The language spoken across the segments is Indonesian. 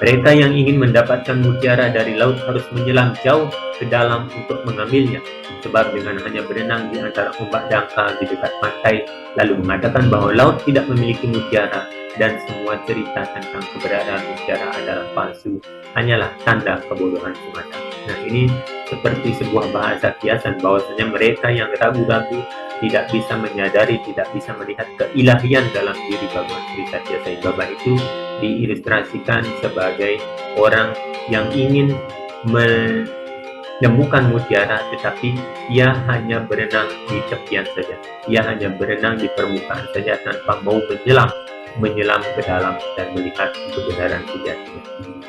Mereka yang ingin mendapatkan mutiara dari laut harus menyelam jauh ke dalam untuk mengambilnya, sebab dengan hanya berenang di antara ombak dangkal di dekat pantai, lalu mengatakan bahwa laut tidak memiliki mutiara dan semua cerita tentang keberadaan mutiara adalah palsu, hanyalah tanda kebodohan semata. Nah, ini seperti sebuah bahasa kiasan bahwasanya mereka yang ragu-ragu, tidak bisa menyadari, tidak bisa melihat keilahian dalam diri Bhagawan Sri Satya Sai Baba itu diilustrasikan sebagai orang yang ingin menemukan mutiara, tetapi ia hanya berenang di tepian saja, ia hanya berenang di permukaan saja tanpa mau menyelam ke dalam dan melihat kebenaran sejatinya.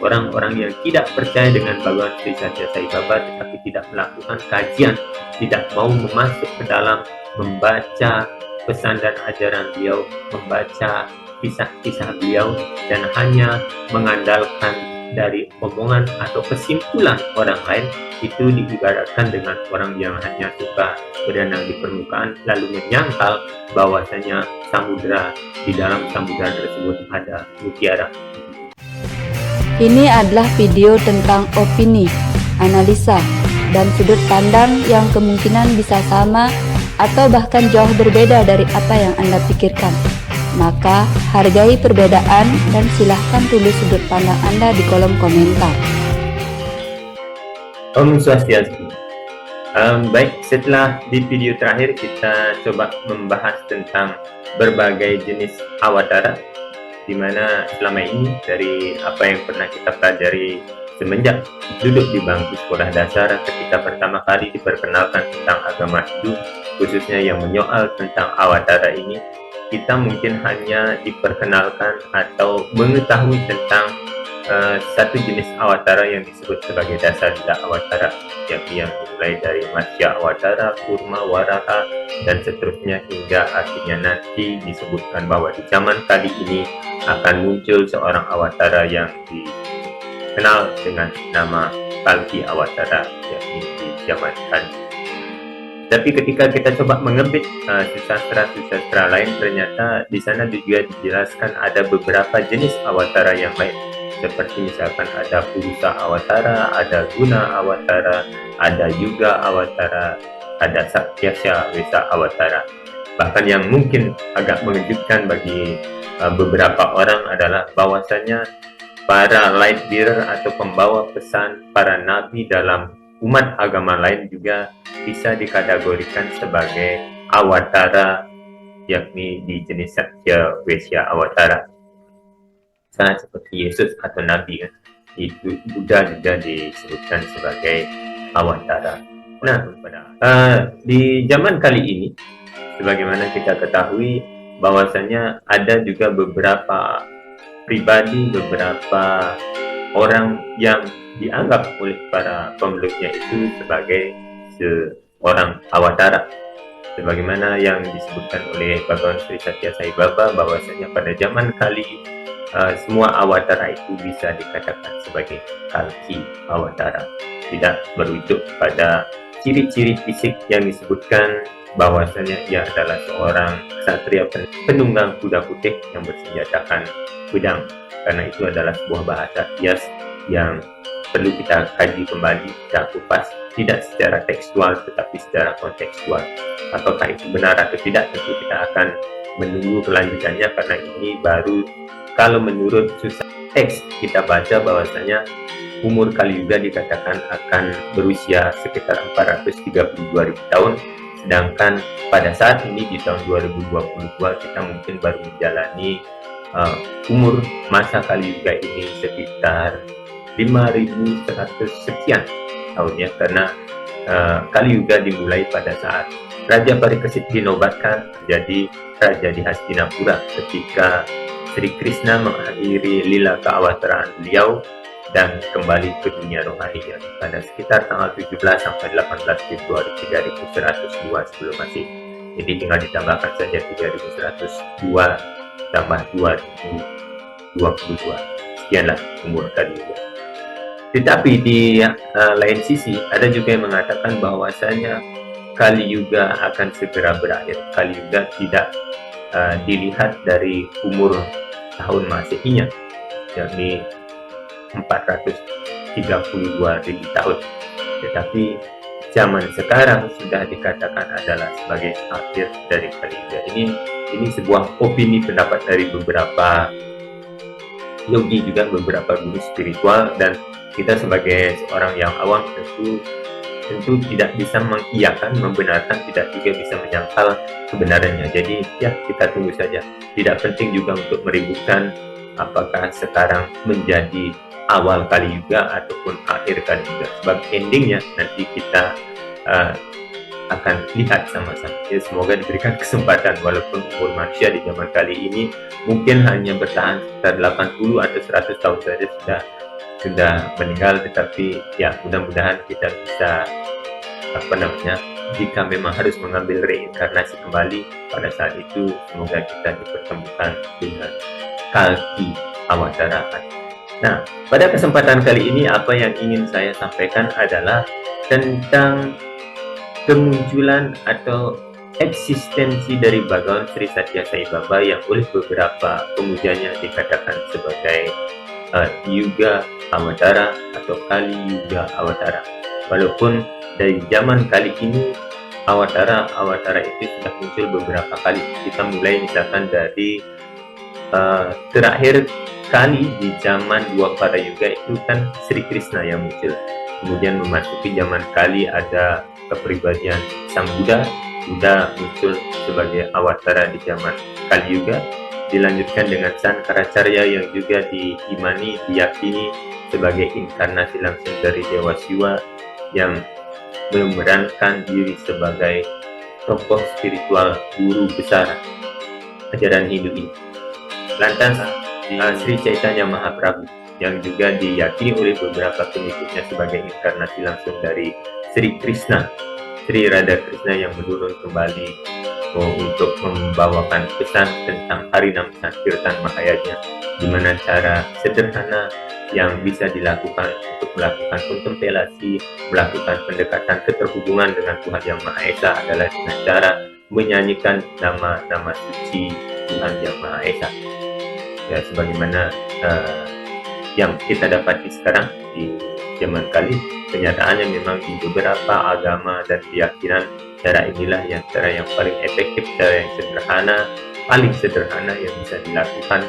Orang-orang yang tidak percaya dengan Bhagawan Sri Satya Sai Baba tetapi tidak melakukan kajian, tidak mau masuk ke dalam membaca pesan dan ajaran beliau, membaca kisah-kisah beliau, dan hanya mengandalkan dari omongan atau kesimpulan orang lain, itu diibaratkan dengan orang yang hanya suka berenang di permukaan lalu menyangkal bahwasanya di dalam samudra tersebut ada mutiara. Ini adalah video tentang opini, analisa, dan sudut pandang yang kemungkinan bisa sama atau bahkan jauh berbeda dari apa yang Anda pikirkan. Maka, hargai perbedaan dan silahkan tulis sudut pandang Anda di kolom komentar. Om Swastiastu. Baik, setelah di video terakhir kita coba membahas tentang berbagai jenis awatara, di mana selama ini dari apa yang pernah kita pelajari semenjak duduk di bangku sekolah dasar ketika pertama kali diperkenalkan tentang agama Hindu, khususnya yang menyoal tentang awatara ini, kita mungkin hanya diperkenalkan atau mengetahui tentang satu jenis awatara yang disebut sebagai Dasalila awatara, yakni yang dimulai dari Matsya awatara, Kurma, Waraha, dan seterusnya, hingga akhirnya nanti disebutkan bahwa di zaman kali ini akan muncul seorang awatara yang dikenal dengan nama Kalki awatara, yakni di zaman kali. Tapi ketika kita coba mengebit susastra lain, ternyata di sana juga dijelaskan ada beberapa jenis awatara yang lain. Seperti misalkan ada Purusa awatara, ada Guna awatara, ada Yuga awatara, ada Sakyasya Wesa awatara. Bahkan yang mungkin agak mengejutkan bagi beberapa orang adalah bahwasanya para light bearer atau pembawa pesan para nabi dalam umat agama lain juga bisa dikategorikan sebagai awatara, yakni di jenis Satya Wesya awatara. Misalnya seperti Yesus atau Nabi, kan? Itu Buddha juga disebutkan sebagai awatara. Nah, di zaman kali ini, sebagaimana kita ketahui bahwasanya ada juga beberapa pribadi, beberapa orang yang dianggap oleh para pemeluknya itu sebagai seorang awatara. Sebagaimana yang disebutkan oleh Bhagawan Sri Satya Sai Baba bahwasanya pada zaman kali semua awatara itu bisa dikatakan sebagai Kalki awatara. Tidak merujuk pada ciri-ciri fisik yang disebutkan bahwasanya ia adalah seorang ksatria penunggang kuda putih yang bersenjatakan pedang, karena itu adalah sebuah bahasa kias yang perlu kita kaji kembali, kita kupas, tidak secara tekstual tetapi secara kontekstual. Apakah itu benar atau tidak, tentu kita akan menunggu kelanjutannya, karena ini baru kalau menurut susah teks kita baca bahwasanya umur Kali Yuga dikatakan akan berusia sekitar 432.000 tahun, sedangkan pada saat ini di tahun 2022 kita mungkin baru menjalani umur masa Kali Yuga ini sekitar 5.100 sekian tahunnya, karena Kali Yuga dimulai pada saat Raja Parikesit dinobatkan menjadi raja di Hastinapura ketika Sri Krishna mengakhiri lila keawataraan beliau dan kembali ke dunia rohani pada sekitar tanggal 17 sampai 18 Februari 3102 sebelum Masehi. Jadi tinggal ditambahkan saja 3102 tambah 2022. Sekianlah umur Kali Yuga. Tetapi di lain sisi ada juga yang mengatakan bahwasanya Kali Yuga akan segera berakhir. Kali Yuga tidak dilihat dari umur tahun Masehinya, yakni 432.000 tahun. Tetapi zaman sekarang sudah dikatakan adalah sebagai akhir dari Kali Yuga. Ini sebuah opini pendapat dari beberapa yogi, juga beberapa guru spiritual, dan kita sebagai seorang yang awam tentu tidak bisa mengiyakan, membenarkan, tidak juga bisa menyangkal kebenarannya. Jadi ya, kita tunggu saja. Tidak penting juga untuk meributkan apakah sekarang menjadi awal Kali Yuga ataupun akhir Kali Yuga, sebab endingnya nanti kita akan lihat sama-sama. Ya, semoga diberikan kesempatan, walaupun umur manusia di zaman kali ini mungkin hanya bertahan sekitar 80 atau 100 tahun saja sudah meninggal, tetapi ya mudah-mudahan kita bisa jika memang harus mengambil reinkarnasi kembali pada saat itu, semoga kita dipertemukan dengan Kalki Awatara. Nah, pada kesempatan kali ini apa yang ingin saya sampaikan adalah tentang kemunculan atau eksistensi dari Bhagawan Sri Satya Sai Baba yang oleh beberapa pemujanya dikatakan sebagai Yuga Awatara atau Kali Yuga Awatara. Walaupun dari zaman kali ini Awatara itu sudah muncul beberapa kali. Kita mulai misalkan dari terakhir kali di zaman Dwapara Yuga itu kan Sri Krishna yang muncul. Kemudian memasuki zaman kali ada kepribadian Sang Buddha muncul sebagai awatara di zaman Kali Yuga. Dilanjutkan dengan Sankaracarya yang juga diimani, diyakini sebagai inkarnasi langsung dari Dewa Siwa yang memerankan diri sebagai tokoh spiritual guru besar ajaran Hindu ini. Lantas Sri Chaitanya Mahaprabhu yang juga diyakini oleh beberapa pengikutnya sebagai inkarnasi langsung dari Sri Krishna, Sri Radha Krishna yang menurun kembali untuk membawakan pesan tentang Harinam Sankirtan Mahayajna, di mana cara sederhana yang bisa dilakukan untuk melakukan kontemplasi, melakukan pendekatan keterhubungan dengan Tuhan Yang Maha Esa adalah dengan cara menyanyikan nama-nama suci Tuhan Yang Maha Esa. Ya, sebagaimana yang kita dapati sekarang di zaman kali, kenyataannya memang di beberapa agama dan keyakinan cara inilah cara yang paling efektif, cara yang paling sederhana yang bisa dilakukan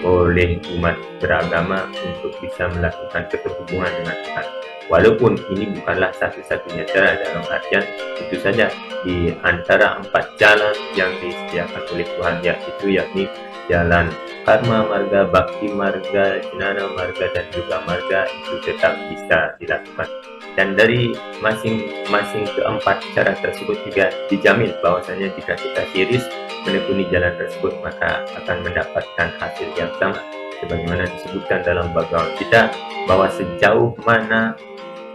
oleh umat beragama untuk bisa melakukan keterhubungan dengan Tuhan. Walaupun ini bukanlah satu-satunya cara, dalam artian tentu saja di antara 4 jalan yang disediakan oleh Tuhan, yakni jalan Karma Marga, Bhakti Marga, Jnana Marga, dan Yoga Marga, itu tetap bisa dilakukan. Dan dari masing-masing keempat cara tersebut juga dijamin bahwasanya jika kita serius menekuni jalan tersebut, maka akan mendapatkan hasil yang sama. Sebagaimana disebutkan dalam Bhagavad Gita, bahwa sejauh mana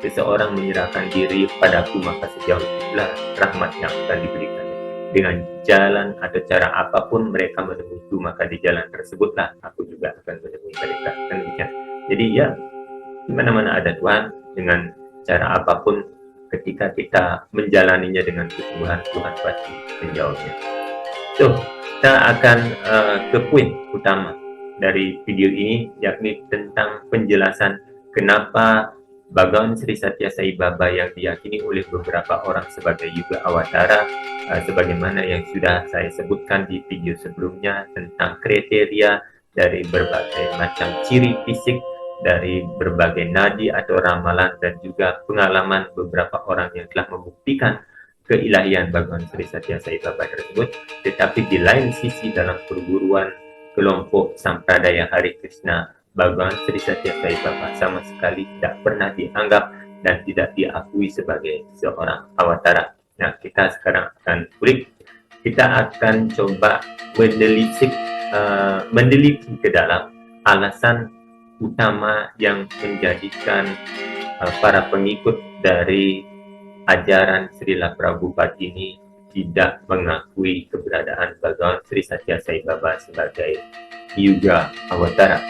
seseorang menyerahkan diri padaku, maka sejauh itulah rahmat yang akan diberikan. Dengan jalan atau cara apapun mereka menemuiku, maka di jalan tersebutlah aku juga akan menemui mereka. Kan demikian. Jadi ya, di mana-mana ada Tuhan, dengan cara apapun ketika kita menjalaninya dengan kesungguhan, Tuhan pasti menjawabnya. So, kita akan ke poin utama dari video ini, yakni tentang penjelasan kenapa Bhagawan Sri Satya Sai Baba yang diyakini oleh beberapa orang sebagai Yuga Awatara, sebagaimana yang sudah saya sebutkan di video sebelumnya tentang kriteria dari berbagai macam ciri fisik, dari berbagai nadi atau ramalan, dan juga pengalaman beberapa orang yang telah membuktikan keilahian Bhagawan Sri Satya Sai Baba tersebut. Tetapi di lain sisi, dalam perguruan kelompok Sampradaya Hare Krishna, Bhagawan Sri Satya Sai Baba sama sekali tidak pernah dianggap dan tidak diakui sebagai seorang awatara. Nah, kita sekarang akan kulik, kita akan coba meneliti ke dalam alasan utama yang menjadikan para pengikut dari ajaran Srila Prabhupada ini tidak mengakui keberadaan Bhagawan Sri Satya Sai Baba sebagai Yuga Awatara.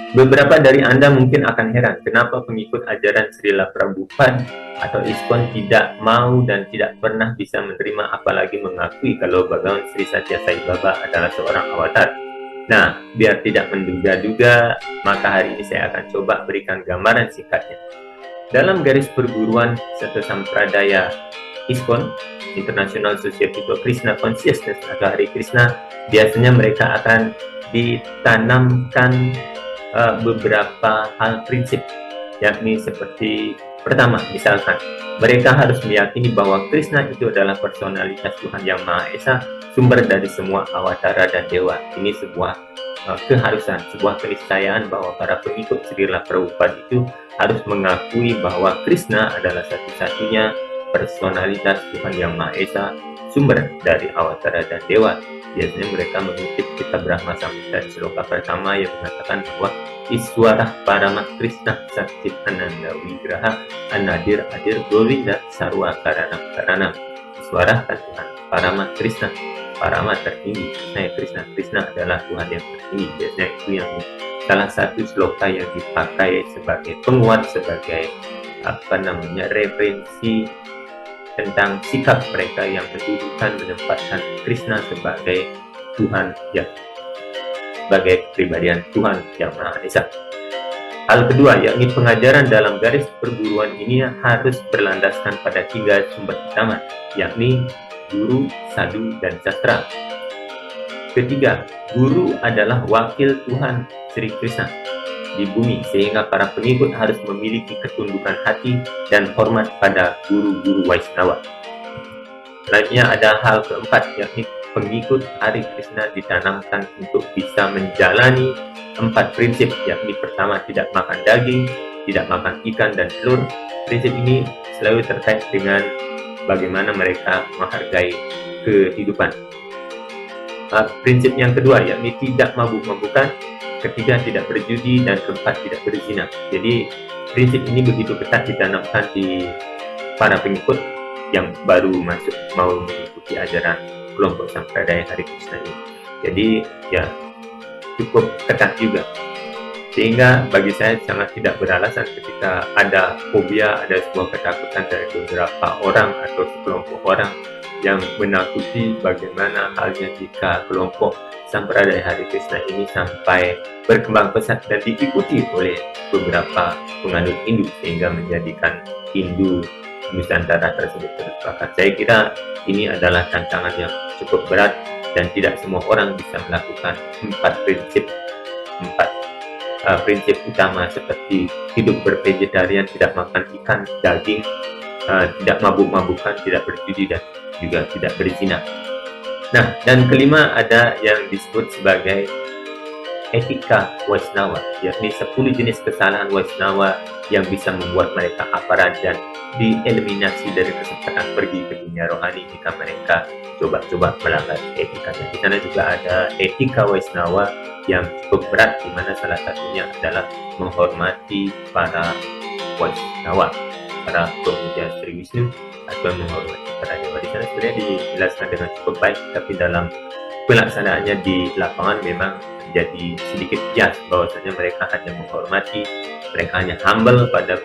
Beberapa dari Anda mungkin akan heran, kenapa pengikut ajaran Srila Prabhupada atau ISKCON tidak mau dan tidak pernah bisa menerima, apalagi mengakui kalau Bhagawan Sri Satya Sai Baba adalah seorang avatar. Nah, biar tidak menduga-duga, maka hari ini saya akan coba berikan gambaran singkatnya. Dalam garis perguruan satu sampradaya ISKCON, International Society for Krishna Consciousness atau Hari Krishna, biasanya mereka akan ditanamkan beberapa hal prinsip, yakni seperti pertama, misalkan mereka harus meyakini bahwa Krishna itu adalah personalitas Tuhan Yang Maha Esa, sumber dari semua awatara dan dewa. Ini sebuah keharusan, sebuah keniscayaan bahwa para pengikut Srila Prabhupada itu harus mengakui bahwa Krishna adalah satu-satunya personalitas Tuhan Yang Maha Esa, sumber dari awatara dan dewa. Biasanya mereka mengutip kitab Brahma Samhita sloka pertama yang mengatakan bahwa Iswara Parama Krishna Satchit Ananda Wigraha Anadir Adir Govinda Sarwa Karanam Karanam. Iswara kan Tuhan, Parama Krishna, Parama tertinggi, Krishna adalah Tuhan yang tertinggi. Biasanya itu yang salah satu sloka yang dipakai sebagai penguat, sebagai referensi tentang sikap mereka yang menempatkan Krishna sebagai Tuhan, ya, sebagai kepribadian Tuhan Yang Maha Esa. Hal kedua, yakni pengajaran dalam garis perguruan ini harus berlandaskan pada 3 sumber utama, yakni guru, sadhu, dan sastra. Ketiga, guru adalah wakil Tuhan Sri Krishna di bumi, sehingga para pengikut harus memiliki ketundukan hati dan hormat pada guru-guru Vaishnava. Selanjutnya ada hal keempat, yakni pengikut Hari Krishna ditanamkan untuk bisa menjalani 4 prinsip, yakni pertama, tidak makan daging, tidak makan ikan dan telur. Prinsip ini selalu terkait dengan bagaimana mereka menghargai kehidupan. Prinsip yang kedua, yakni tidak mabuk-mabukan. Ketiga, tidak berjudi, dan keempat, tidak berzina. Jadi prinsip ini begitu ketat ditanamkan di para pengikut yang baru masuk mau mengikuti ajaran kelompok sampradaya Hari Krishna ini. Jadi ya cukup ketat juga, sehingga bagi saya sangat tidak beralasan ketika ada fobia, ada sebuah ketakutan dari beberapa orang atau sekelompok orang yang menakuti bagaimana halnya jika kelompok sampradaya Hari Krishna ini sampai berkembang pesat dan diikuti oleh beberapa penganut Hindu, sehingga menjadikan Hindu Nusantara tersebut terbakar. Saya kira ini adalah tantangan yang cukup berat dan tidak semua orang bisa melakukan 4 prinsip utama seperti hidup bervegetarian, tidak makan ikan, daging, tidak mabuk-mabukan, tidak berjudi, dan juga tidak berzina. Nah, dan kelima ada yang disebut sebagai etika Vaishnava, yakni 10 jenis kesalahan Vaishnava yang bisa membuat mereka aparat dan dieliminasi dari kesempatan pergi ke dunia rohani jika mereka coba-coba melanggar etika. Di sana juga ada etika Vaishnava yang cukup berat, di mana salah satunya adalah menghormati para Vaishnava, para pemuja Sri Wisnu, atau menghormati para dewa. Di sana sebenarnya dijelaskan dengan cukup baik, tapi dalam pelaksanaannya di lapangan memang menjadi sedikit bias, bahwasanya mereka hanya menghormati, mereka hanya humble pada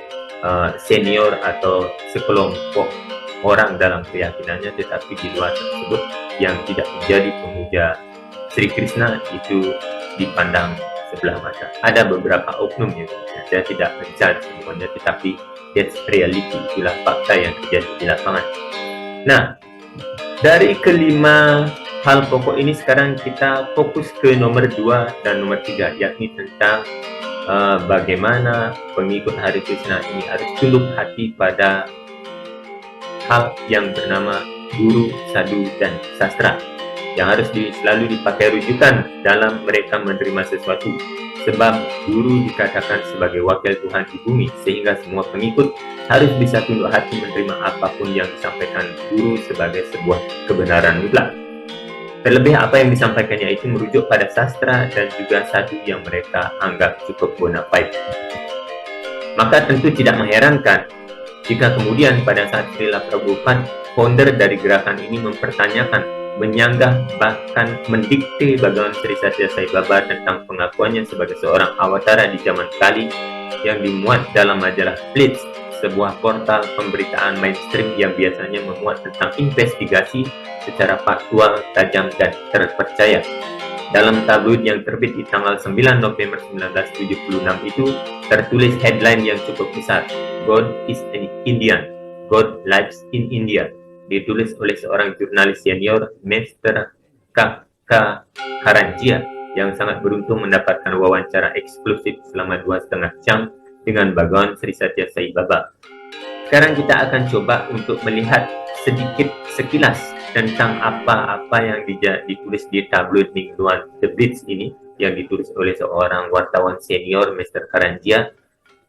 senior atau sekelompok orang dalam keyakinannya, tetapi di luar tersebut yang tidak menjadi pemuja Sri Krishna itu dipandang sebelah mata. Ada beberapa oknum ya, saya tidak menjudge semuanya, tetapi that's reality, itulah fakta yang terjadi di lapangan. Nah, dari kelima hal pokok ini sekarang kita fokus ke nomor 2 dan nomor 3, yakni tentang bagaimana pengikut Hari Krishna ini harus tunduk hati pada hal yang bernama guru, sadhu, dan sastra, yang harus selalu dipakai rujukan dalam mereka menerima sesuatu, sebab guru dikatakan sebagai wakil Tuhan di bumi, sehingga semua pengikut harus bisa tunduk hati menerima apapun yang disampaikan guru sebagai sebuah kebenaran mutlak. Terlebih apa yang disampaikannya itu merujuk pada sastra dan juga sadhu yang mereka anggap cukup bona fide. Maka tentu tidak mengherankan jika kemudian pada saat Srila Prabhupada, founder dari gerakan ini, mempertanyakan, menyanggah, bahkan mendikte Bhagawan Sri Satya Sai Baba tentang pengakuannya sebagai seorang awatara di zaman Kali yang dimuat dalam majalah Blitz, sebuah portal pemberitaan mainstream yang biasanya memuat tentang investigasi secara faktual, tajam, dan terpercaya. Dalam tabloid yang terbit di tanggal 9 November 1976 itu tertulis headline yang cukup besar, God is an Indian, God lives in India, ditulis oleh seorang jurnalis senior, Mr. K.K. Karanjia, yang sangat beruntung mendapatkan wawancara eksklusif selama 2,5 jam dengan Bhagawan Sri Satya Sai Baba. Sekarang kita akan coba untuk melihat sedikit sekilas tentang apa-apa yang ditulis di tabloid mingguan The Blitz ini, yang ditulis oleh seorang wartawan senior, Mr. Karanjia,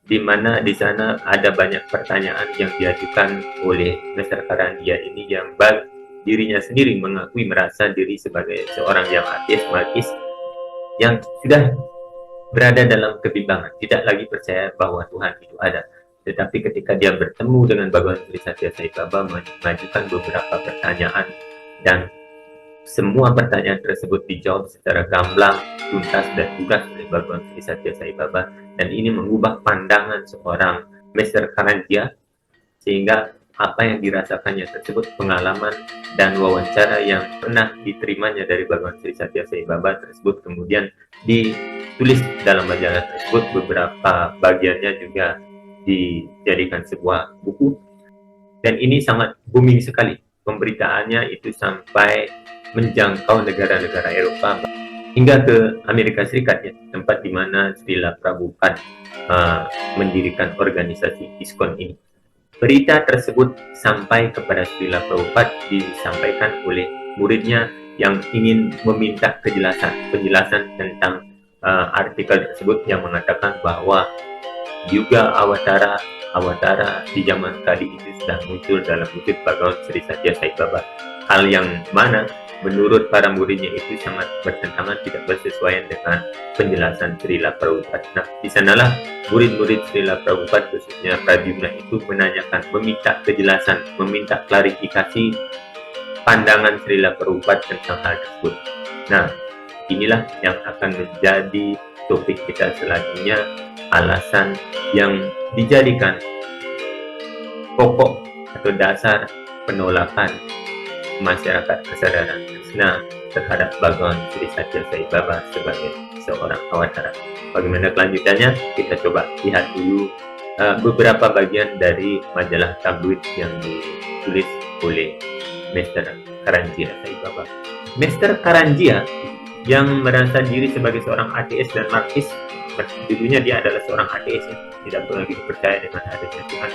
di mana di sana ada banyak pertanyaan yang diajukan oleh Mr. Karanjia ini, yang dirinya sendiri mengakui merasa diri sebagai seorang yang ateis, magis, yang sudah berada dalam kebimbangan, tidak lagi percaya bahwa Tuhan itu ada. Tetapi ketika dia bertemu dengan Bhagawan Sri Satya Sai Baba, mengajukan beberapa pertanyaan, dan semua pertanyaan tersebut dijawab secara gamblang, tuntas, dan lugas oleh Bhagawan Sri Satya Sai Baba. Dan ini mengubah pandangan seorang Mr. Karanjia, sehingga apa yang dirasakannya tersebut, pengalaman dan wawancara yang pernah diterimanya dari Bhagawan Sri Satya Sai Baba tersebut, kemudian ditulis dalam majalah tersebut. Beberapa bagiannya juga dijadikan sebuah buku, dan ini sangat booming sekali. Pemberitaannya itu sampai menjangkau negara-negara Eropa hingga ke Amerika Serikat, ya, tempat di mana Srila Prabhupada mendirikan organisasi ISKCON ini. Berita tersebut sampai kepada Srila Prabhupada, disampaikan oleh muridnya yang ingin meminta penjelasan tentang artikel tersebut, yang mengatakan bahwa juga awatara di zaman tadi itu sudah muncul dalam wujud Bhagawan Sri Satya Sai Baba. Hal yang mana menurut para muridnya itu sangat bertentangan, tidak bersesuaian dengan penjelasan Srila Prabhupada. Nah, di sanalah murid-murid Srila Prabhupada, khususnya Pradyumna, itu menanyakan, meminta kejelasan, meminta klarifikasi pandangan Srila Prabhupada tentang hal tersebut. Nah, inilah yang akan menjadi topik kita selanjutnya, alasan yang dijadikan pokok atau dasar penolakan masyarakat kesadaran Krishna terhadap Bhagawan Sri Satya Sai Baba sebagai seorang awatara. Bagaimana kelanjutannya? Kita coba lihat dulu beberapa bagian dari majalah tabloid yang ditulis oleh Mr. Karanjia Sai Baba. Mr. Karanjia yang merasa diri sebagai seorang ateis dan marxis, dulunya dia adalah seorang ateis, ya, tidak lagi percaya dengan adanya Tuhan,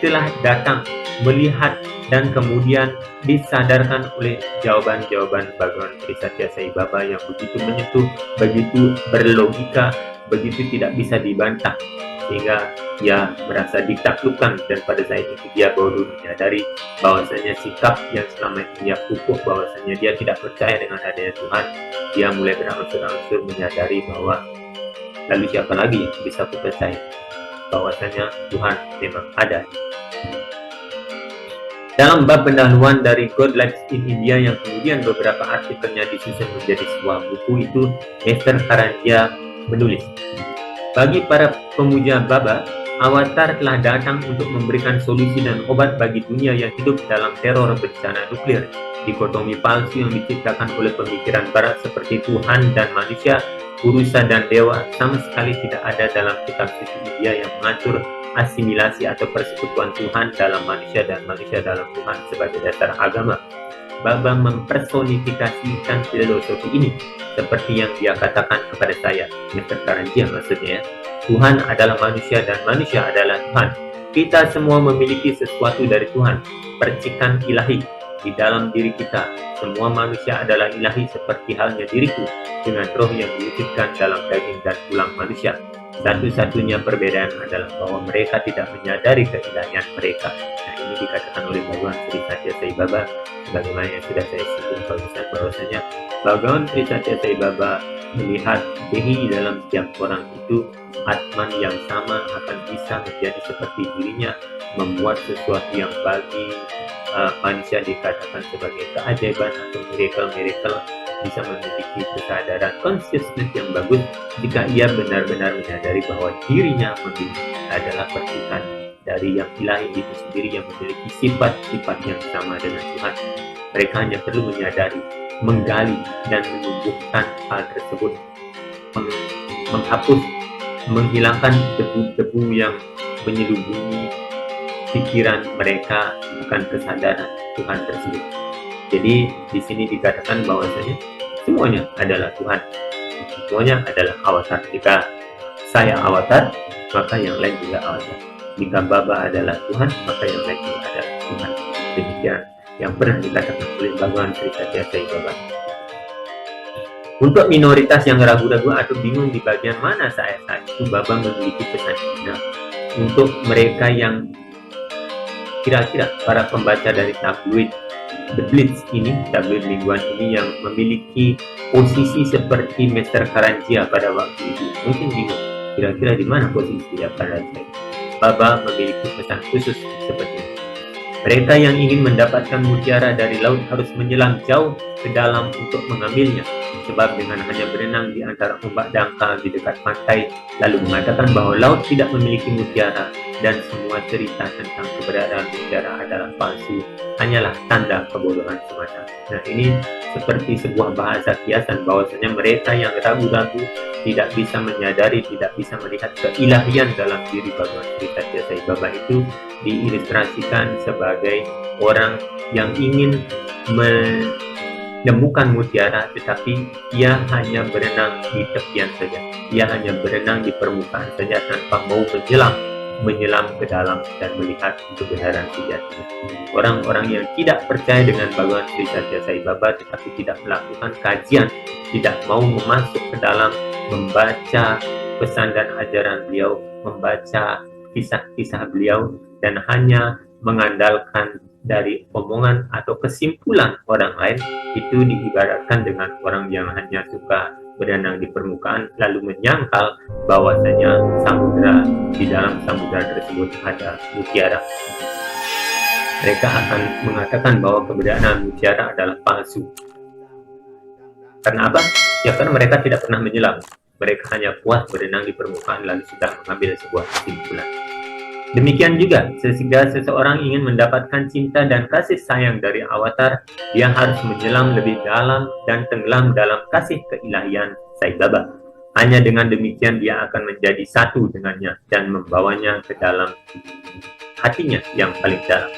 telah datang melihat dan kemudian disadarkan oleh jawaban-jawaban Bhagawan Sri Satya Sai Baba yang begitu menyentuh, begitu berlogika, begitu tidak bisa dibantah, sehingga dia merasa ditaklukkan. Dan pada saat itu dia baru menyadari bahwasanya sikap yang selama ini dia kukuh, bahwasanya dia tidak percaya dengan adanya Tuhan, dia mulai berangsur-angsur menyadari bahwa lalu siapa lagi yang bisa percaya bahwasanya Tuhan memang ada. Dalam bab pendahuluan dari God Lives in India, yang kemudian beberapa artikelnya disusun menjadi sebuah buku, itu Mr. Karanjia menulis, bagi para pemuja Baba, Avatar telah datang untuk memberikan solusi dan obat bagi dunia yang hidup dalam teror bencana nuklir. Dikotomi palsu yang diciptakan oleh pemikiran barat seperti Tuhan dan manusia, Purusa dan Dewa, sama sekali tidak ada dalam kitab suci India yang mengatur asimilasi atau persekutuan Tuhan dalam manusia dan manusia dalam Tuhan sebagai dasar agama. Baba mempersonifikasikan filosofi ini seperti yang dia katakan kepada saya, Mr. Karanjia maksudnya, Tuhan adalah manusia dan manusia adalah Tuhan. Kita semua memiliki sesuatu dari Tuhan, percikan ilahi di dalam diri kita. Semua manusia adalah ilahi seperti halnya diriku, dengan roh yang diwujudkan dalam daging dan tulang manusia. Satu-satunya perbedaan adalah bahwa mereka tidak menyadari keilahian mereka. Nah, ini dikatakan oleh Bhagawan Sri Satya Sai Baba, sebagaimana yang sudah saya singgung barusan, bahwasanya Bhagawan Sri Satya Sai Baba melihat Dehi dalam setiap orang itu, Atman yang sama akan bisa menjadi seperti dirinya, membuat sesuatu yang bagi manusia dikatakan sebagai keajaiban atau miracle bisa memiliki kesadaran consciousness yang bagus jika ia benar-benar menyadari bahwa dirinya adalah percikan dari yang ilahi itu sendiri yang memiliki sifat-sifat yang sama dengan Tuhan. Mereka hanya perlu menyadari menggali dan menumbuhkan hal tersebut, menghapus, menghilangkan debu-debu yang menyelubungi pikiran mereka akan kesadaran Tuhan tersebut. Jadi di sini dikatakan bahwasanya semuanya adalah Tuhan, semuanya adalah avatar. Jika saya avatar, maka yang lain juga avatar. Jika Baba adalah Tuhan, maka yang lain juga adalah Tuhan. Demikian yang pernah dikatakan oleh Bhagawan Sri Satya Sai Baba. Untuk minoritas yang ragu-ragu atau bingung di bagian mana saat itu, Baba memiliki pesan benar. Untuk mereka yang kira-kira para pembaca dari tabloid The Blitz ini, tabloid mingguan ini yang memiliki posisi seperti Mr. Karanjia pada waktu itu, mungkin bingung kira-kira di mana posisi dia pada saat itu. Baba memiliki pesan khusus seperti ini. Mereka yang ingin mendapatkan mutiara dari laut harus menyelam jauh ke dalam untuk mengambilnya, sebab dengan hanya berenang di antara ombak dangkal di dekat pantai, lalu mengatakan bahwa laut tidak memiliki mutiara dan semua cerita tentang keberadaan mutiara adalah palsu, hanyalah tanda kebodohan semata. Nah, ini seperti sebuah bahasa kiasan bahwasanya mereka yang ragu-ragu, tidak bisa menyadari, tidak bisa melihat keilahian dalam diri Bhagawan Sri Satya Sai Baba itu diilustrasikan sebagai orang yang ingin menemukan mutiara, tetapi ia hanya berenang di tepian saja, ia hanya berenang di permukaan saja tanpa mau menyelam ke dalam dan melihat kebenaran sejatinya. Orang-orang yang tidak percaya dengan Bhagawan Sri Satya Sai Baba tetapi tidak melakukan kajian, tidak mau masuk ke dalam membaca pesan dan ajaran beliau, membaca kisah-kisah beliau, dan hanya mengandalkan dari omongan atau kesimpulan orang lain, itu diibaratkan dengan orang yang hanya suka berenang di permukaan lalu menyangkal bahwasanya di dalam samudra tersebut ada mutiara. Mereka akan mengatakan bahwa keberadaan mutiara adalah palsu. Karena apa? Ya karena mereka tidak pernah menyelam. Mereka hanya puas berenang di permukaan lalu sudah mengambil sebuah kesimpulan. Demikian juga, jika seseorang ingin mendapatkan cinta dan kasih sayang dari avatar, dia harus menyelam lebih dalam dan tenggelam dalam kasih keilahian Sai Baba. Hanya dengan demikian dia akan menjadi satu dengannya dan membawanya ke dalam hatinya yang paling dalam.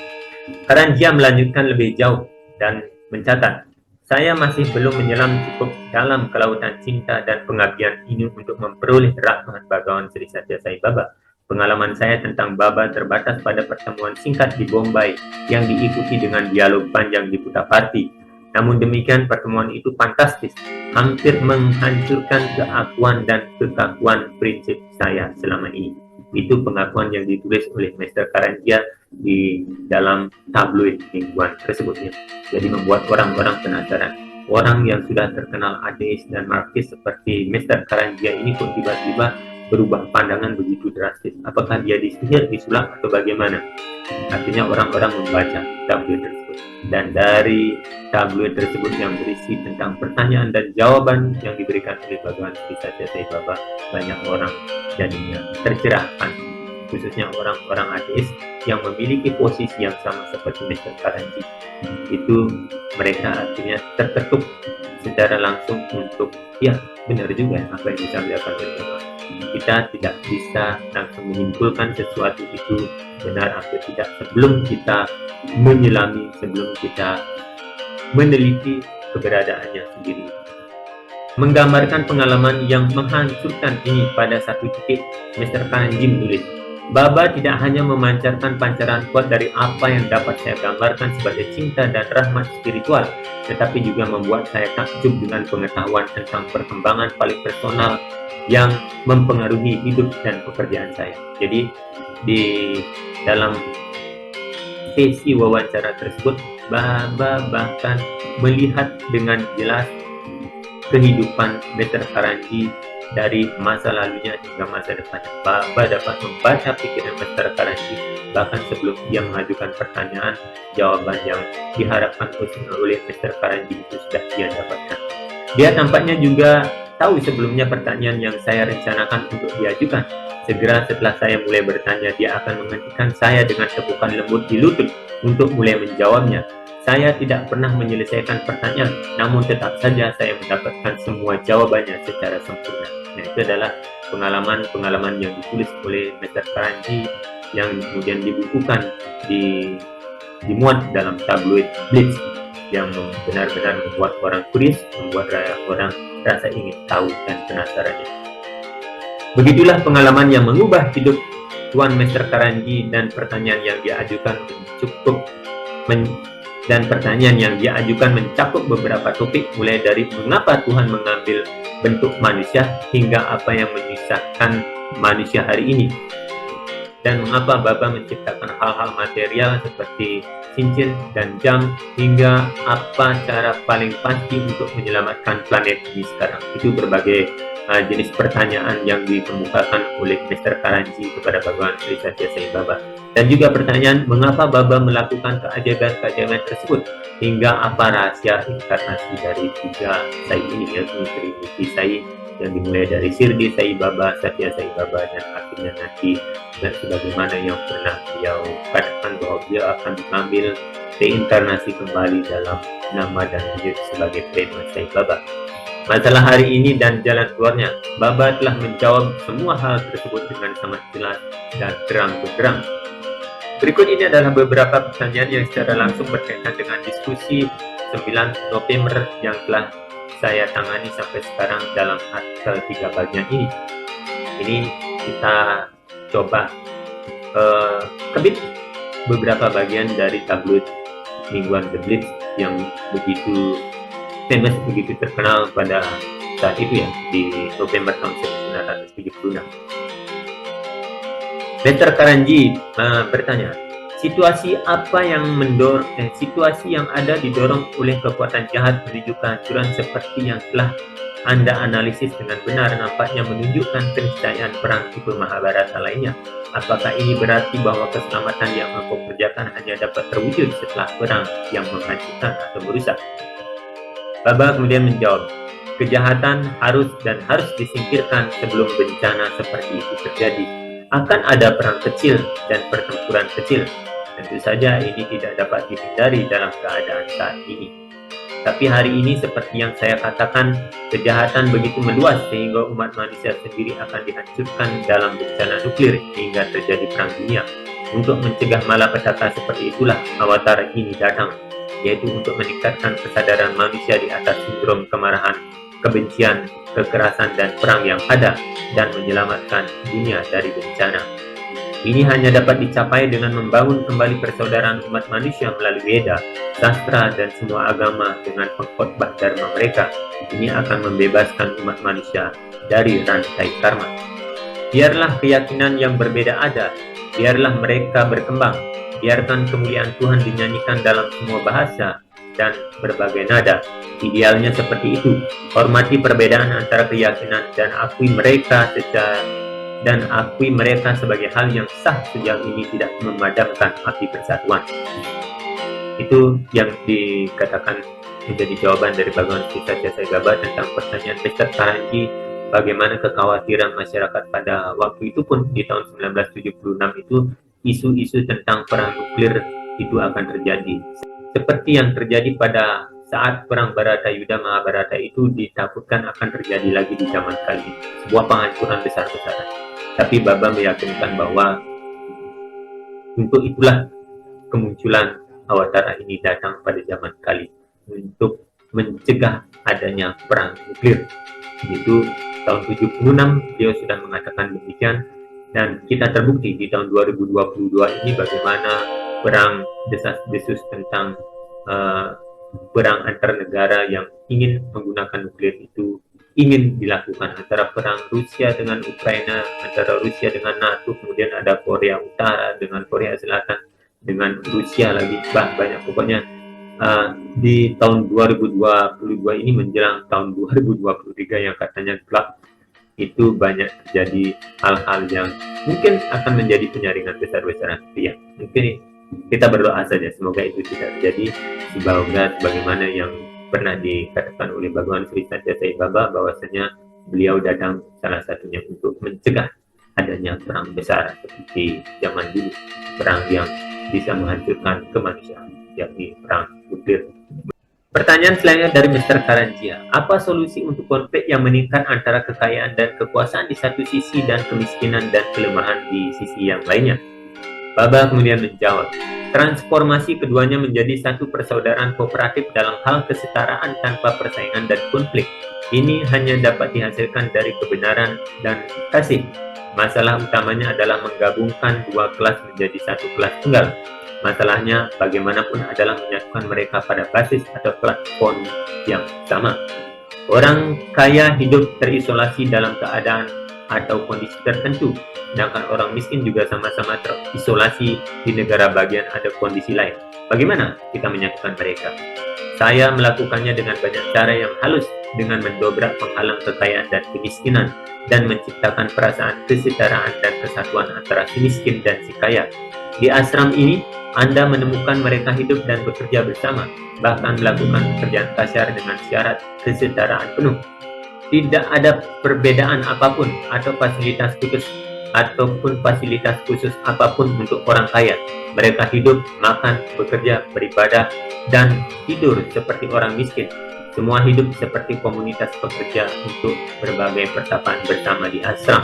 Karanjia melanjutkan lebih jauh dan mencatat, saya masih belum menyelam cukup dalam kelautan cinta dan pengabdian ini untuk memperoleh rahmat Bhagawan Sri Satya Sai Baba. Pengalaman saya tentang Baba terbatas pada pertemuan singkat di Bombay yang diikuti dengan dialog panjang di Puttaparthi. Namun demikian pertemuan itu fantastis, hampir menghancurkan keakuan dan kekakuan prinsip saya selama ini. Itu pengakuan yang ditulis oleh Mr. Karanjia di dalam tabloid mingguan tersebutnya. Jadi membuat orang-orang penasaran. Orang yang sudah terkenal ateis dan marxis seperti Mr. Karanjia ini kok tiba-tiba berubah pandangan begitu drastis. Apakah dia disihir, disulap, atau bagaimana? Artinya orang-orang membaca tabloid tersebut. Dan dari tabloid tersebut yang berisi tentang pertanyaan dan jawaban yang diberikan oleh Bhagawan Sri Satya Sai Baba, banyak orang jadinya tercerahkan, khususnya orang-orang ateis yang memiliki posisi yang sama seperti Mr. Karanjia. Itu mereka artinya terketuk secara langsung untuk, ya benar juga apa yang disampaikan oleh Baba. Kita tidak bisa langsung menyimpulkan sesuatu itu benar atau tidak sebelum kita menyelami, sebelum kita meneliti keberadaannya sendiri. Menggambarkan pengalaman yang menghancurkan ini pada satu titik, Mr. Karanjia menulis, Baba tidak hanya memancarkan pancaran kuat dari apa yang dapat saya gambarkan sebagai cinta dan rahmat spiritual, tetapi juga membuat saya takjub dengan pengetahuan tentang perkembangan paling personal yang mempengaruhi hidup dan pekerjaan saya. Jadi di dalam sesi wawancara tersebut, Baba bahkan melihat dengan jelas kehidupan Mr. Karanjia dari masa lalunya hingga masa depannya. Baba dapat membaca pikiran Mr. Karanjia bahkan sebelum dia mengajukan pertanyaan, jawaban yang diharapkan oleh Mr. Karanjia itu sudah dia dapatkan. Dia tampaknya juga tahu sebelumnya pertanyaan yang saya rencanakan untuk diajukan. Segera setelah saya mulai bertanya, dia akan menghentikan saya dengan tepukan lembut di lutut untuk mulai menjawabnya. Saya tidak pernah menyelesaikan pertanyaan, namun tetap saja saya mendapatkan semua jawabannya secara sempurna. Nah, itu adalah pengalaman-pengalaman yang ditulis oleh Mr. Karanji yang kemudian dibukukan, dimuat dalam tabloid Blitz, yang benar-benar membuat orang curious, membuat orang rasa ingin tahu dan penasarannya. Begitulah pengalaman yang mengubah hidup Tuan Mr. Karanji, dan pertanyaan yang diajukan mencakup beberapa topik, mulai dari mengapa Tuhan mengambil bentuk manusia hingga apa yang menyusahkan manusia hari ini, dan mengapa Baba menciptakan hal-hal material seperti cincin dan jam, hingga apa cara paling pasti untuk menyelamatkan planet ini sekarang. Itu berbagai jenis pertanyaan yang dikemukakan oleh Mr. Karanji kepada Bhagawan Sri Satya Sai Baba. Dan juga pertanyaan mengapa Baba melakukan keajaiban-keajaiban tersebut, hingga apa rahasia inkarnasi dari 3 Sai ini, yaitu Trinity Sai, yang dimulai dari Sirdi Sai Baba, Satya Sai Baba, dan akhirnya nanti dan sebagaimana yang pernah beliau katakan bahwa beliau akan mengambil reinkarnasi kembali dalam nama dan wujud sebagai Prema Sai Baba. Masalah hari ini dan jalan keluarnya, Baba telah menjawab semua hal tersebut dengan sangat jelas dan terang benderang. Berikut ini adalah beberapa pertanyaan yang secara langsung berkaitan dengan diskusi 9 November yang telah saya tangani sampai sekarang dalam artikel 3 bagian ini. Ini kita coba kebit beberapa bagian dari tabloid mingguan The Blitz yang begitu famous, begitu terkenal pada saat itu ya, di November tahun 1976. Mr. Karanji bertanya, situasi yang ada didorong oleh kekuatan jahat menuju kehancuran seperti yang telah Anda analisis dengan benar, nampaknya menunjukkan keniscayaan perang tipe Mahabharata lainnya. Apakah ini berarti bahwa keselamatan yang engkau kerjakan hanya dapat terwujud setelah perang yang menghancurkan atau merusak? Baba kemudian menjawab, kejahatan harus disingkirkan sebelum bencana seperti itu terjadi. Akan ada perang kecil dan pertempuran kecil. Tentu saja ini tidak dapat dihindari dalam keadaan saat ini. Tapi hari ini seperti yang saya katakan, kejahatan begitu meluas sehingga umat manusia sendiri akan dihancurkan dalam bencana nuklir hingga terjadi perang dunia. Untuk mencegah malapetaka seperti itulah avatar ini datang, yaitu untuk meningkatkan kesadaran manusia di atas sindrom kemarahan, kebencian, kekerasan, dan perang yang ada, dan menyelamatkan dunia dari bencana. Ini hanya dapat dicapai dengan membangun kembali persaudaraan umat manusia melalui Weda, sastra, dan semua agama dengan pengkhotbah dharma mereka. Ini akan membebaskan umat manusia dari rantai karma. Biarlah keyakinan yang berbeda ada, biarlah mereka berkembang, biarkan kemuliaan Tuhan dinyanyikan dalam semua bahasa dan berbagai nada. Idealnya seperti itu. Hormati perbedaan antara keyakinan dan akui mereka sebagai hal yang sah sejauh ini tidak memadamkan api persatuan. Itu yang dikatakan menjadi jawaban dari Bhagawan Sri Satya Sai Baba tentang pertanyaan Mr. Karanji, bagaimana kekhawatiran masyarakat pada waktu itu pun di tahun 1976 itu isu-isu tentang perang nuklir itu akan terjadi. Seperti yang terjadi pada saat perang Baratayuda Mahabharata itu ditakutkan akan terjadi lagi di zaman kali ini, sebuah penghancuran besar-besaran. Tapi Baba meyakinkan bahwa untuk itulah kemunculan awatara ini datang pada zaman kali untuk mencegah adanya perang nuklir. Itu tahun 76 beliau sudah mengatakan demikian, dan kita terbukti di tahun 2022 ini bagaimana perang desas-desus tentang perang antar negara yang ingin menggunakan nuklir itu ingin dilakukan, antara perang Rusia dengan Ukraina, antara Rusia dengan NATO, kemudian ada Korea Utara dengan Korea Selatan, dengan Rusia lagi, banyak pokoknya. Di tahun 2022 ini menjelang tahun 2023 yang katanya gelap, itu banyak terjadi hal-hal yang mungkin akan menjadi penyaringan besar-besaran. Ya, mungkin kita berdoa saja semoga itu tidak terjadi. Semoga sebagaimana yang pernah dikatakan oleh Bhagawan Sri Satya Sai Baba, bahwasanya beliau datang salah satunya untuk mencegah adanya perang besar seperti zaman dulu, perang yang bisa menghancurkan kemanusiaan. yakni perang nuklir. Pertanyaan selanjutnya dari Mr. Karanjia. Apa solusi untuk konflik yang meningkat antara kekayaan dan kekuasaan di satu sisi dan kemiskinan dan kelemahan di sisi yang lainnya? Baba kemudian menjawab, transformasi keduanya menjadi satu persaudaraan kooperatif dalam hal kesetaraan tanpa persaingan dan konflik. Ini hanya dapat dihasilkan dari kebenaran dan kasih. Masalah utamanya adalah menggabungkan dua kelas menjadi satu kelas tunggal. Masalahnya bagaimanapun adalah menyatukan mereka pada basis atau platform yang sama. Orang kaya hidup terisolasi dalam keadaan atau kondisi tertentu, sedangkan orang miskin juga sama-sama terisolasi di negara bagian atau kondisi lain. Bagaimana kita menyatukan mereka? Saya melakukannya dengan banyak cara yang halus, dengan mendobrak penghalang kekayaan dan kemiskinan, dan menciptakan perasaan kesetaraan dan kesatuan antara si miskin dan si kaya. Di ashram ini, Anda menemukan mereka hidup dan bekerja bersama, bahkan melakukan pekerjaan kasar dengan syarat kesetaraan penuh. Tidak ada perbedaan apapun atau fasilitas khusus apapun untuk orang kaya. Mereka hidup, makan, bekerja, beribadah, dan tidur seperti orang miskin. Semua hidup seperti komunitas pekerja untuk berbagai pertapaan bersama di ashram.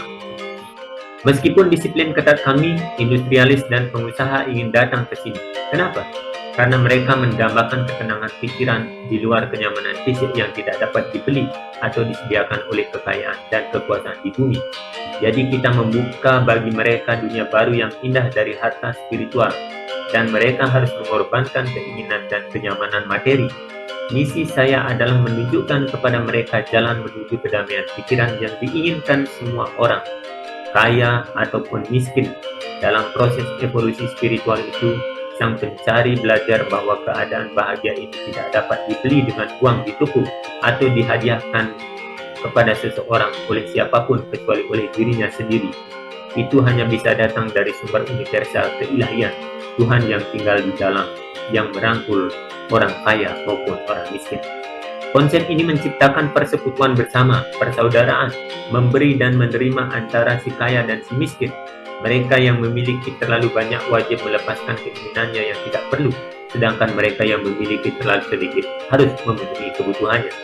Meskipun disiplin ketat kami, industrialis dan pengusaha ingin datang ke sini. Kenapa? Karena mereka mendambakan ketenangan pikiran di luar kenyamanan fisik yang tidak dapat dibeli atau disediakan oleh kekayaan dan kekuasaan di bumi. Jadi kita membuka bagi mereka dunia baru yang indah dari harta spiritual, dan mereka harus mengorbankan keinginan dan kenyamanan materi. Misi saya adalah menunjukkan kepada mereka jalan menuju kedamaian pikiran yang diinginkan semua orang, kaya ataupun miskin. Dalam proses evolusi spiritual itu, sang pencari belajar bahwa keadaan bahagia ini tidak dapat dibeli dengan uang di toko atau dihadiahkan kepada seseorang oleh siapapun kecuali oleh dirinya sendiri. Itu hanya bisa datang dari sumber universal keilahian, Tuhan yang tinggal di dalam, yang merangkul orang kaya maupun orang miskin. Konsep ini menciptakan persekutuan bersama, persaudaraan, memberi dan menerima antara si kaya dan si miskin. Mereka yang memiliki terlalu banyak wajib melepaskan keinginannya yang tidak perlu, sedangkan mereka yang memiliki terlalu sedikit harus memenuhi kebutuhannya.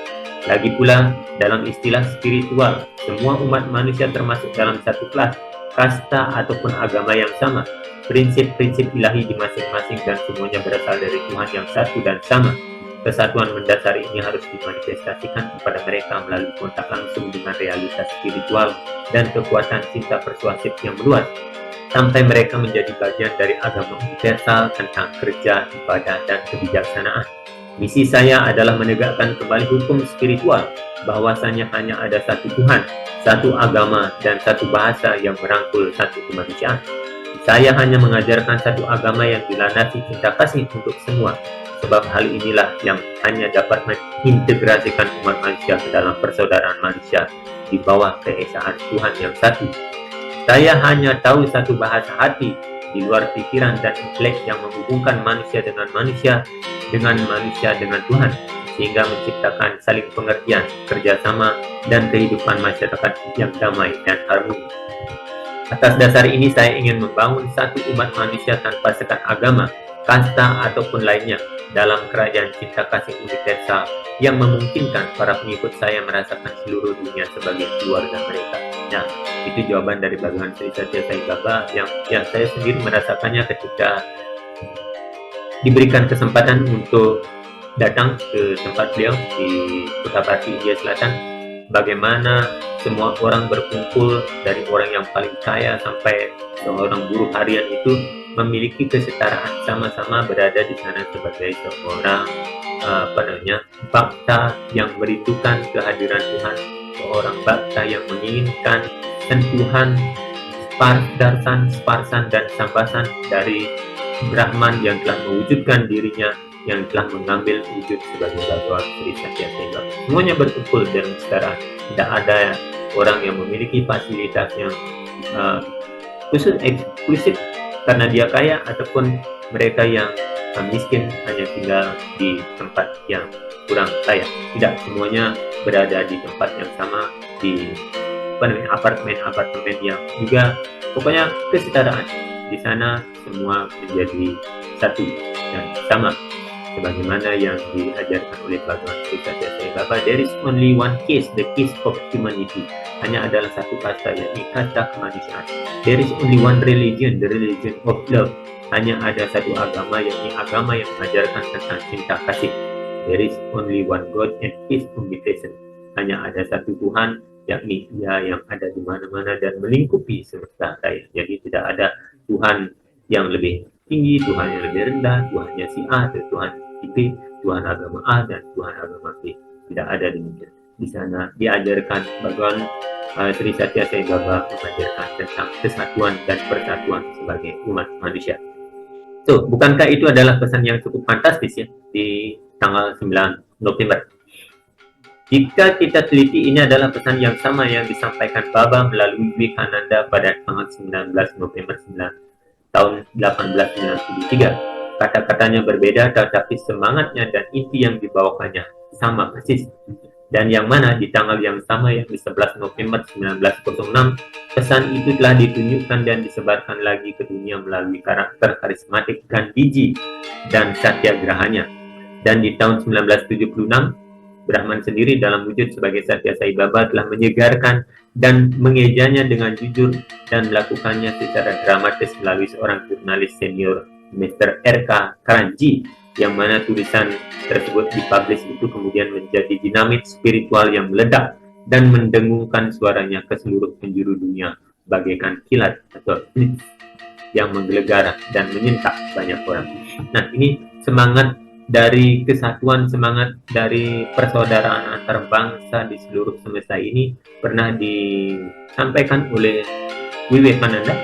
Lagi pula, dalam istilah spiritual, semua umat manusia termasuk dalam satu kelas, kasta ataupun agama yang sama. Prinsip-prinsip ilahi di masing-masing dan semuanya berasal dari Tuhan yang satu dan sama. Kesatuan mendasar ini harus dimanifestasikan kepada mereka melalui kontak langsung dengan realitas spiritual dan kekuatan cinta persuasif yang meluas, sampai mereka menjadi bagian dari agama universal tentang kerja, ibadah, dan kebijaksanaan. Misi saya adalah menegakkan kembali hukum spiritual, bahwasanya hanya ada satu Tuhan, satu agama, dan satu bahasa yang merangkul satu kemanusiaan. Saya hanya mengajarkan satu agama yang dilandasi cinta kasih untuk semua, sebab hal inilah yang hanya dapat mengintegrasikan umat manusia ke dalam persaudaraan manusia di bawah keesaan Tuhan yang satu. Saya hanya tahu satu bahasa hati di luar pikiran dan intelek yang menghubungkan manusia dengan manusia dengan Tuhan, sehingga menciptakan saling pengertian, kerjasama, dan kehidupan masyarakat yang damai dan harmoni. Atas dasar ini saya ingin membangun satu umat manusia tanpa sekat agama, kasta, ataupun lainnya dalam kerajaan cinta kasih universal yang memungkinkan para pengikut saya merasakan seluruh dunia sebagai keluarga mereka. Nah, itu jawaban dari Bhagavan Sri Satya Sai Baba yang saya sendiri merasakannya ketika diberikan kesempatan untuk datang ke tempat beliau di Puttaparthi, India Selatan. Bagaimana semua orang berkumpul, dari orang yang paling kaya sampai seorang buruh harian itu memiliki kesetaraan, sama-sama berada di sana sebagai seorang bhakta yang merindukan kehadiran Tuhan, seorang bhakta yang menginginkan sentuhan sparsan dan sambasan dari Brahman yang telah mewujudkan dirinya, yang telah mengambil wujud sebagai Bhagavan Sri Satya Sai Baba. Semuanya berkumpul dalam kesetaraan. Tidak ada orang yang memiliki fasilitas yang khusus eksklusif karena dia kaya, ataupun mereka yang miskin hanya tinggal di tempat yang kurang kaya. Tidak, semuanya berada di tempat yang sama, di apartemen yang juga, pokoknya kesetaraan. Di sana semua menjadi satu dan sama. sebagaimana yang diajarkan oleh Bhagavan Sri Satya Sai Baba. There is only one case, the case of humanity. Hanya adalah satu kasta, yakni kasta kemanusiaan. There is only one religion, the religion of love. Hanya ada satu agama, yakni agama yang mengajarkan tentang cinta kasih. There is only one God and His omnipresence. Hanya ada satu Tuhan, yakni Dia yang ada di mana-mana dan melingkupi semesta raya. Jadi tidak ada Tuhan yang lebih tinggi, Tuhan yang lebih rendah, Tuhannya si A atau Tuhan si B, Tuhan agama A dan Tuhan agama B. Tidak ada demikian. Di sana diajarkan Bhagavan Sri Satya Sai Baba mengajarkan tentang kesatuan dan persatuan sebagai umat manusia. So, bukankah itu adalah pesan yang cukup fantastis ya di tanggal 9 November? Jika kita teliti, ini adalah pesan yang sama yang disampaikan Baba melalui Vivekananda pada tanggal 19 November tahun 1893. Kata-katanya berbeda, tetapi semangatnya dan inti yang dibawakannya sama persis. Dan yang mana di tanggal yang sama, yakni 11 November 1906, pesan itu telah ditunjukkan dan disebarkan lagi ke dunia melalui karakter karismatik Gandhiji dan Satyagrahanya. Dan di tahun 1976, Brahman sendiri dalam wujud sebagai Satya Sai Baba telah menyegarkan dan mengejanya dengan jujur dan melakukannya secara dramatis melalui seorang jurnalis senior, Mr. R.K. Karanji, yang mana tulisan tersebut dipublish itu kemudian menjadi dinamit spiritual yang meledak dan mendengungkan suaranya ke seluruh penjuru dunia bagaikan kilat atau blitz yang menggelegar dan menyentak banyak orang. Nah, ini semangat dari kesatuan, semangat dari persaudaraan antar bangsa di seluruh semesta ini pernah disampaikan oleh Vivekananda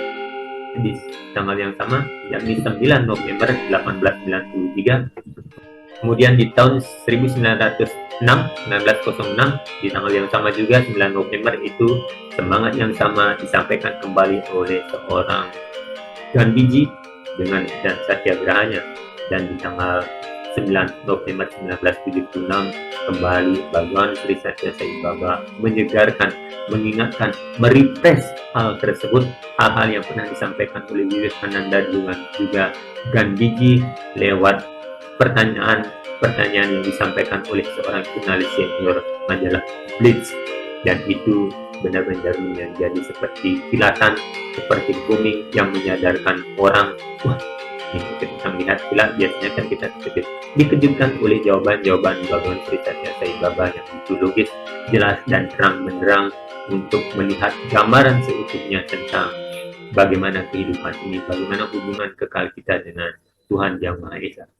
di tanggal yang sama, yakni 9 November 1893. Kemudian di tahun 1906 di tanggal yang sama juga 9 November itu semangat yang sama disampaikan kembali oleh seorang Gandhiji dengan dan Satyagrahanya. Dan di tanggal 9 November 1976 kembali Bhagavan Sri Satya Sai Baba menyegarkan, mengingatkan, merefresh hal tersebut, hal-hal yang pernah disampaikan oleh Vivekananda dengan juga Gandhiji lewat pertanyaan yang disampaikan oleh seorang jurnalis senior majalah Blitz. Dan itu benar-benar menjadi seperti kilatan, seperti booming yang menyadarkan orang, wah, ketika melihat kilat biasanya kan kita dikejutkan oleh jawaban-jawaban Bhagavan Sri Satya Sai Baba yang itu logis, jelas dan terang benderang untuk melihat gambaran seutuhnya tentang bagaimana kehidupan ini, bagaimana hubungan kekal kita dengan Tuhan Yang Maha Esa.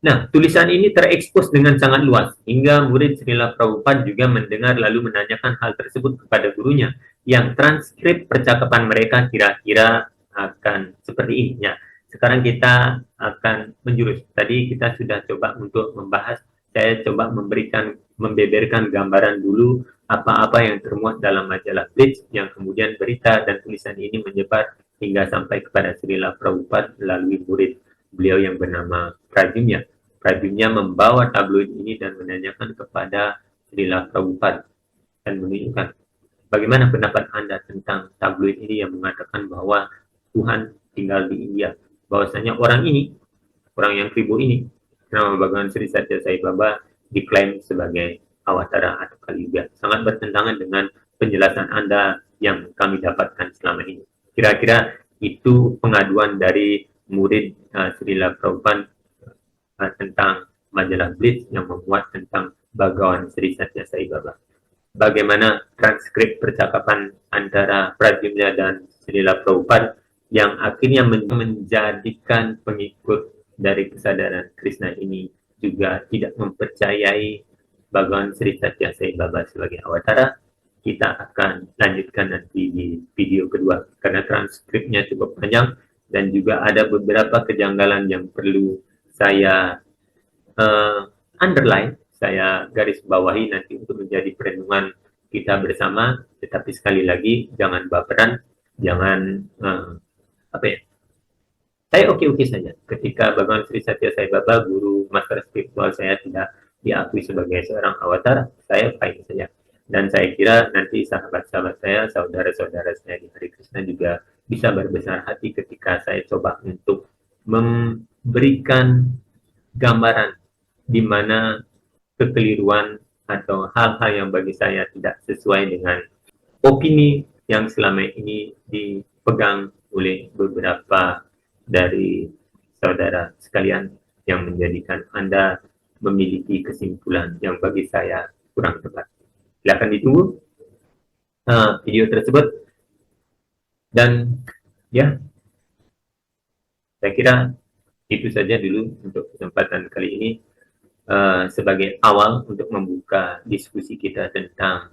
Nah, tulisan ini terekspos dengan sangat luas hingga murid Srila Prabhupada juga mendengar lalu menanyakan hal tersebut kepada gurunya yang transkrip percakapan mereka kira-kira akan seperti ini. Ya, sekarang kita akan menjurus. Tadi kita sudah coba untuk membahas, saya coba membeberkan gambaran dulu apa-apa yang termuat dalam majalah Blitz, yang kemudian berita dan tulisan ini menyebar hingga sampai kepada Srila Prabhupada melalui murid beliau yang bernama Pradyumna. Pradyumna membawa tabloid ini dan menanyakan kepada Srila Prabhupada dan menunjukkan bagaimana pendapat Anda tentang tabloid ini yang mengatakan bahwa Tuhan tinggal di India. Bahwasanya orang yang kribo ini, nama Bhagavan Sri Satya Sai Baba, diklaim sebagai awatara atau Kaliyuga. Sangat bertentangan dengan penjelasan Anda yang kami dapatkan selama ini. Kira-kira itu pengaduan dari murid Srila Prabhupada tentang majalah Blitz yang memuat tentang Bhagavan Sri Satya Sai Baba. Bagaimana transkrip percakapan antara Pradyumna dan Srila Prabhupada yang akhirnya menjadikan pengikut dari kesadaran Krishna ini juga tidak mempercayai Bhagavan Sri Satya Sai Baba sebagai awatara. Kita akan lanjutkan nanti di video kedua karena transkripnya cukup panjang dan juga ada beberapa kejanggalan yang perlu saya underline, saya garis bawahi nanti untuk menjadi perenungan kita bersama. Tetapi sekali lagi jangan baperan, jangan saya oke-oke saja ketika Bhagavan Sri Satya Sai Baba, guru master spiritual saya, tidak diakui sebagai seorang awatara. Saya fine saja. Dan saya kira nanti sahabat-sahabat saya, saudara-saudara saya di Hari Krishna juga bisa berbesar hati ketika saya coba untuk memberikan gambaran di mana kekeliruan atau hal-hal yang bagi saya tidak sesuai dengan opini yang selama ini dipegang oleh beberapa dari saudara sekalian yang menjadikan Anda memiliki kesimpulan yang bagi saya kurang tepat. Silakan ditunggu video tersebut, dan ya, saya kira itu saja dulu untuk kesempatan kali ini, sebagai awal untuk membuka diskusi kita tentang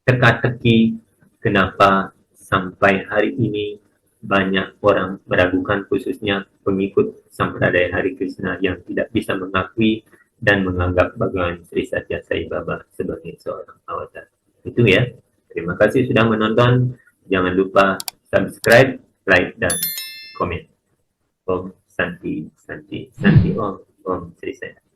teka-teki kenapa sampai hari ini banyak orang meragukan, khususnya pengikut Sampradaya Hari Krishna yang tidak bisa mengakui dan menganggap Bhagawan Sri Satya Sai Baba sebagai seorang avatar. Itu ya. Terima kasih sudah menonton. Jangan lupa subscribe, like, dan komen. Om Santi Santi Santi Om Sri Satya.